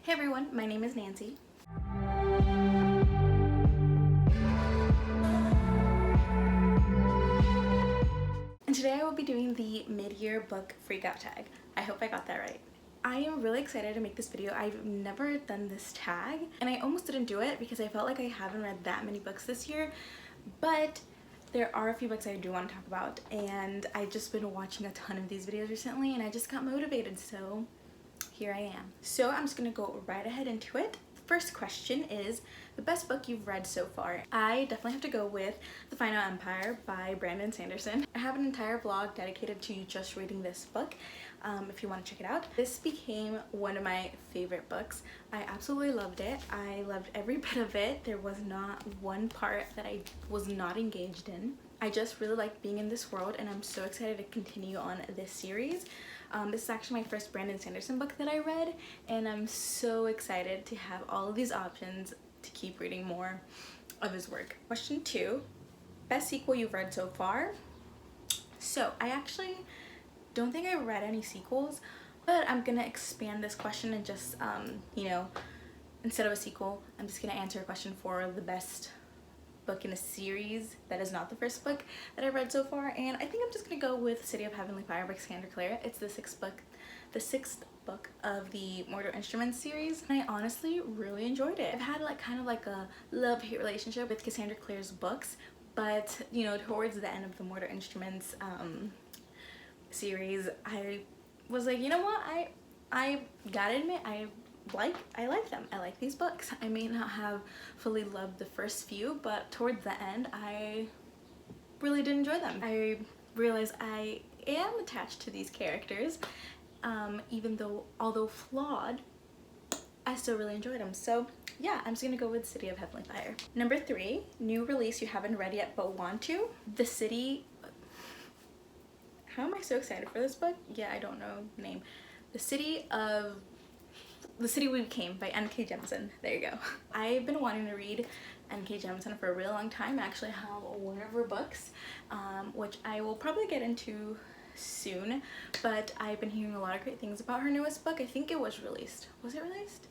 Hey everyone, my name is Nancy. And today I will be doing the mid-year book freakout tag. I hope I got that right. I am really excited to make this video. I've never done this tag and I almost didn't do it because I felt like I haven't read that many books this year, but there are a few books I do want to talk about and I've just been watching a ton of these videos recently and I just got motivated, so here I am. So I'm just gonna go right ahead into it. The first question is the best book you've read so far. I definitely have to go with The Final Empire by Brandon Sanderson. I have an entire vlog dedicated to just reading this book if you want to check it out. This became one of my favorite books. I absolutely loved it. I loved every bit of it. There was not one part that I was not engaged in. I just really like being in this world and I'm so excited to continue on this series. This is actually my first Brandon Sanderson book that I read and I'm so excited to have all of these options to keep reading more of his work. Question 2, best sequel you've read so far? So I actually don't think I read any sequels, but I'm gonna expand this question and just, instead of a sequel, I'm just gonna answer a question for the best book in a series that is not the first book that I read so far, and I think I'm just gonna go with City of Heavenly Fire by Cassandra Clare. It's the sixth book of the Mortal Instruments series, and I honestly really enjoyed it. I've had kind of a love-hate relationship with Cassandra Clare's books, but towards the end of the Mortal Instruments series, I was like, you know what, I gotta admit, I like them. I like these books. I may not have fully loved the first few, but towards the end I really did enjoy them. I realized I am attached to these characters, even though, although flawed, I still really enjoyed them. So yeah, I'm just gonna go with City of Heavenly Fire. Number 3, new release you haven't read yet but want to. The City... How am I so excited for this book? Yeah, I don't know the name. The City We Became by N.K. Jemisin. There you go. I've been wanting to read N.K. Jemisin for a really long time. I actually have one of her books, which I will probably get into soon, but I've been hearing a lot of great things about her newest book. I think it was released. Was it released?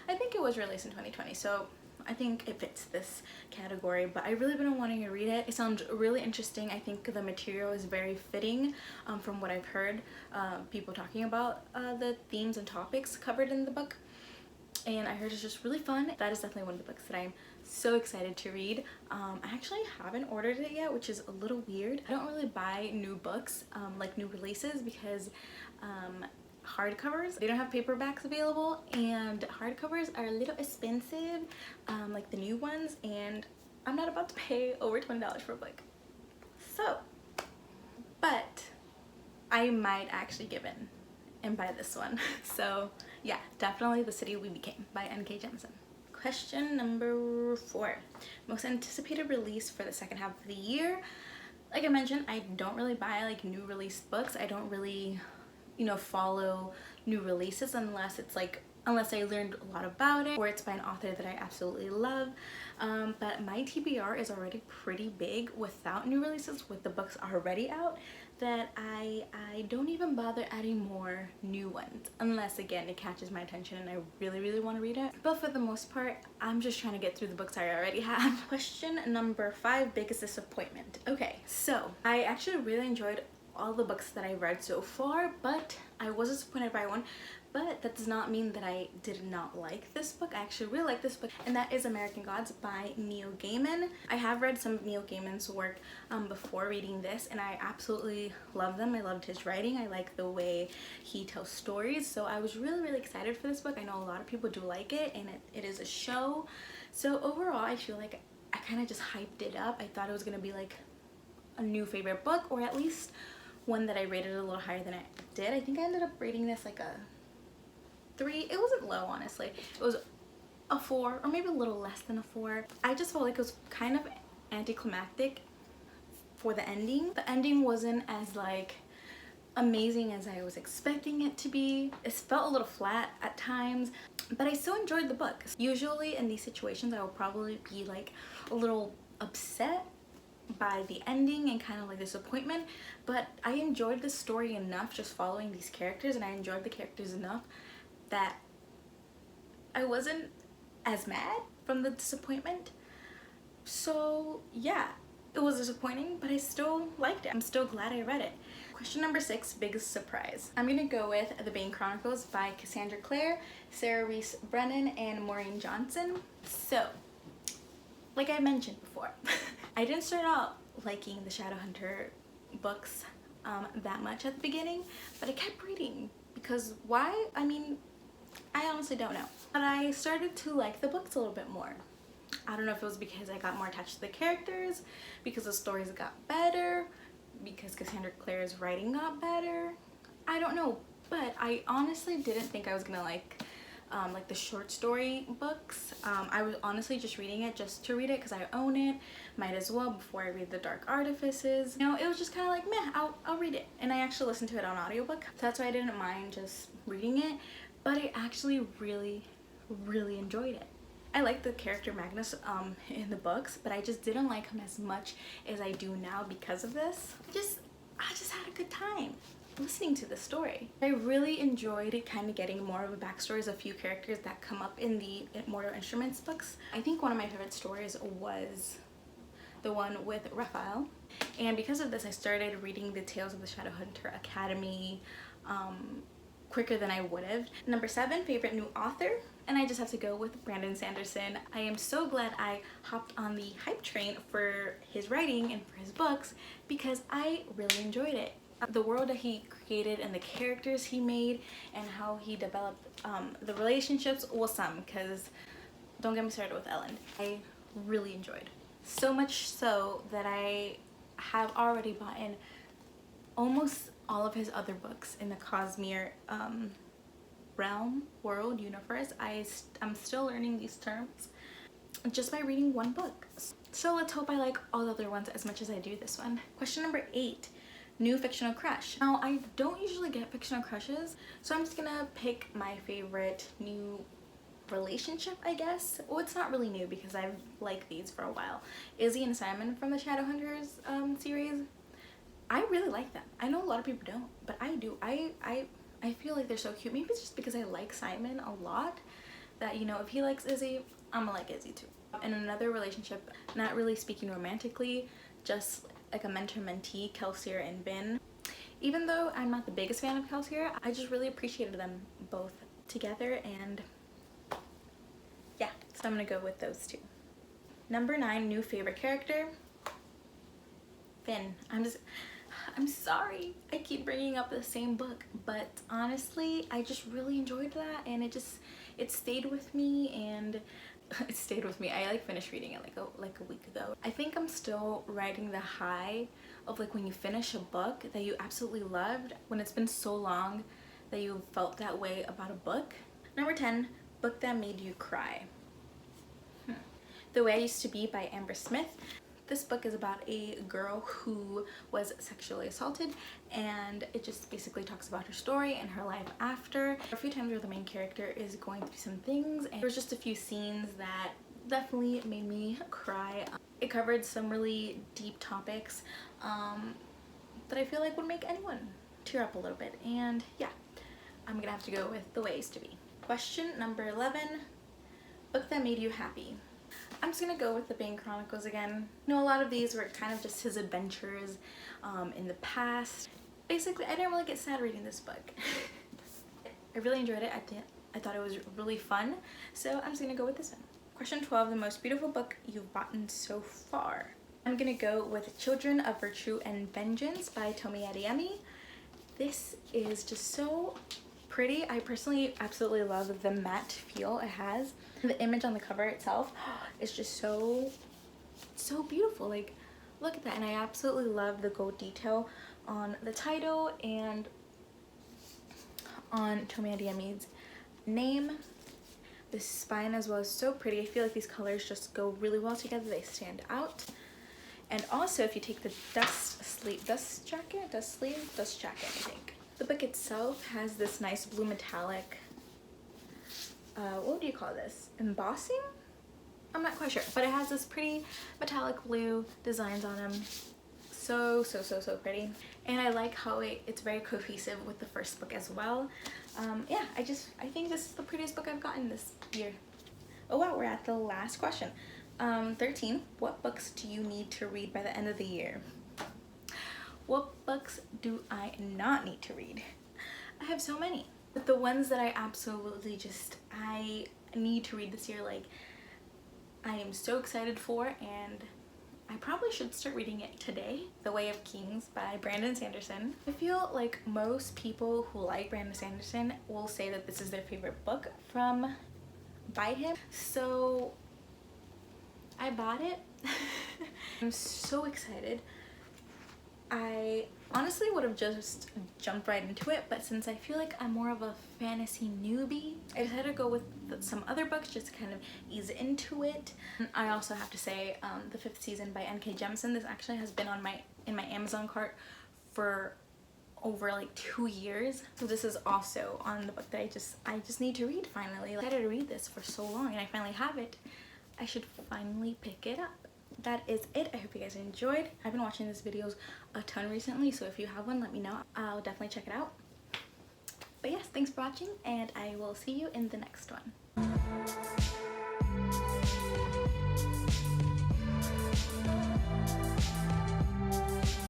I think it was released in 2020, so I think it fits this category, but I've really been wanting to read it. It sounds really interesting. I think the material is very fitting from what I've heard people talking about the themes and topics covered in the book, and I heard it's just really fun. That is definitely one of the books that I'm so excited to read. I actually haven't ordered it yet, which is a little weird. I don't really buy new books, like new releases, because hardcovers, they don't have paperbacks available, and hardcovers are a little expensive, like the new ones, and I'm not about to pay over $20 for a book. So, but I might actually give in and buy this one. So yeah, definitely The City We Became by N.K. Jemisin. Question number 4, most anticipated release for the second half of the year. Like I mentioned, I don't really buy new released books. I don't really follow new releases unless I learned a lot about it or it's by an author that I absolutely love. But my TBR is already pretty big without new releases, with the books already out, that I don't even bother adding more new ones unless, again, it catches my attention and I really want to read it. But for the most part, I'm just trying to get through the books I already have. Question number 5, biggest disappointment. Okay, so I actually really enjoyed all the books that I read so far, but I was disappointed by one. But that does not mean that I did not like this book. I actually really like this book, and that is American Gods by Neil Gaiman. I have read some of Neil Gaiman's work before reading this, and I absolutely love them. I loved his writing. I like the way he tells stories, so I was really excited for this book. I know a lot of people do like it, and it is a show. So overall, I feel like I kind of just hyped it up. I thought it was going to be like a new favorite book, or at least one that I rated a little higher than I did. I think I ended up rating this like a 3. It wasn't low, honestly. It was a 4, or maybe a little less than a 4. I just felt like it was kind of anticlimactic for the ending. The ending wasn't as amazing as I was expecting it to be. It felt a little flat at times, but I still enjoyed the book. Usually in these situations I will probably be a little upset by the ending and kind of disappointment, but I enjoyed the story enough just following these characters, and I enjoyed the characters enough that I wasn't as mad from the disappointment. So yeah, it was disappointing, but I still liked it. I'm still glad I read it. Question number 6, biggest surprise. I'm gonna go with The Bane Chronicles by Cassandra Clare, Sarah Reese Brennan, and Maureen Johnson. So, like I mentioned before, I didn't start out liking the Shadowhunter books that much at the beginning, but I kept reading. Because why? I mean, I honestly don't know. But I started to like the books a little bit more. I don't know if it was because I got more attached to the characters, because the stories got better, because Cassandra Clare's writing got better. I don't know, but I honestly didn't think I was gonna like the short story books. I was honestly just reading it just to read it because I own it. Might as well before I read The Dark Artifices. You know, it was just kind of like, meh, I'll read it. And I actually listened to it on audiobook, so that's why I didn't mind just reading it. But I actually really enjoyed it. I like the character Magnus in the books, but I just didn't like him as much as I do now because of this. I just had a good time listening to the story. I really enjoyed kind of getting more of a backstory of a few characters that come up in the Mortal Instruments books. I think one of my favorite stories was the one with Raphael, and because of this I started reading the Tales of the Shadowhunter Academy quicker than I would have. Number 7, favorite new author, and I just have to go with Brandon Sanderson. I am so glad I hopped on the hype train for his writing and for his books because I really enjoyed it. The world that he created and the characters he made and how he developed the relationships was some, because don't get me started with Ellen. I really enjoyed. So much so that I have already bought in almost all of his other books in the Cosmere realm, world, universe. I'm still learning these terms just by reading one book. So let's hope I like all the other ones as much as I do this one. Question number 8, new fictional crush. Now, I don't usually get fictional crushes, so I'm just gonna pick my favorite new relationship, I guess. Well, it's not really new because I've liked these for a while. Izzy and Simon from the Shadowhunters series. I really like them. I know a lot of people don't, but I do. I feel like they're so cute. Maybe it's just because I like Simon a lot that, you know, if he likes Izzy, I'm gonna like Izzy too. In another relationship, not really speaking romantically, just like a mentor-mentee, Kelsier and Ben. Even though I'm not the biggest fan of Kelsier, I just really appreciated them both together, and yeah, so I'm gonna go with those two. Number 9, new favorite character, Finn. I'm sorry I keep bringing up the same book, but honestly I just really enjoyed that, and it stayed with me, and it stayed with me. I like finished reading it like a week ago. I think I'm still riding the high of like when you finish a book that you absolutely loved, when it's been so long that you felt that way about a book. Number 10, book that made you cry. The Way I Used to Be by Amber Smith. This book is about a girl who was sexually assaulted, and it just basically talks about her story and her life after. A few times where the main character is going through some things, and there was just a few scenes that definitely made me cry. It covered some really deep topics that I feel like would make anyone tear up a little bit, and yeah, I'm gonna have to go with The Way I Used to Be. Question number 11, book that made you happy. I'm just gonna go with The Bane Chronicles again. You know, a lot of these were kind of just his adventures in the past. Basically, I didn't really get sad reading this book. I really enjoyed it. I thought it was really fun, so I'm just gonna go with this one. Question 12, the most beautiful book you've bought so far. I'm gonna go with Children of Virtue and Vengeance by Tomi Adeyemi. This is just so pretty. I personally absolutely love the matte feel it has. The image on the cover itself is just so beautiful. Like, look at that. And I absolutely love the gold detail on the title and on Tomi Adeyemi's name. The spine as well is so pretty. I feel like these colors just go really well together. They stand out. And also, if you take the dust jacket, I think. The book itself has this nice blue metallic, what do you call this? Embossing? I'm not quite sure, but it has this pretty metallic blue designs on them. so pretty, and I like how it's very cohesive with the first book as well. Yeah, I think this is the prettiest book I've gotten this year. Oh wow, we're at the last question. 13, what books do you need to read by the end of the year? What books do I not need to read? I have so many, but the ones that I absolutely I need to read this year, like I am so excited for, and I probably should start reading it today. The Way of Kings by Brandon Sanderson. I feel like most people who like Brandon Sanderson will say that this is their favorite book by him. So I bought it. I'm so excited. I honestly would have just jumped right into it, but since I feel like I'm more of a fantasy newbie, I decided to go with some other books just to kind of ease into it. And I also have to say, the 5th season by N.K. Jemisin, this actually has been on in my Amazon cart for over like 2 years. So this is also on the book that I just need to read finally. Like, I had to read this for so long and I finally have it. I should finally pick it up. That is it. I hope you guys enjoyed. I've been watching these videos a ton recently, so if you have one, let me know. I'll definitely check it out. But yes, thanks for watching, and I will see you in the next one.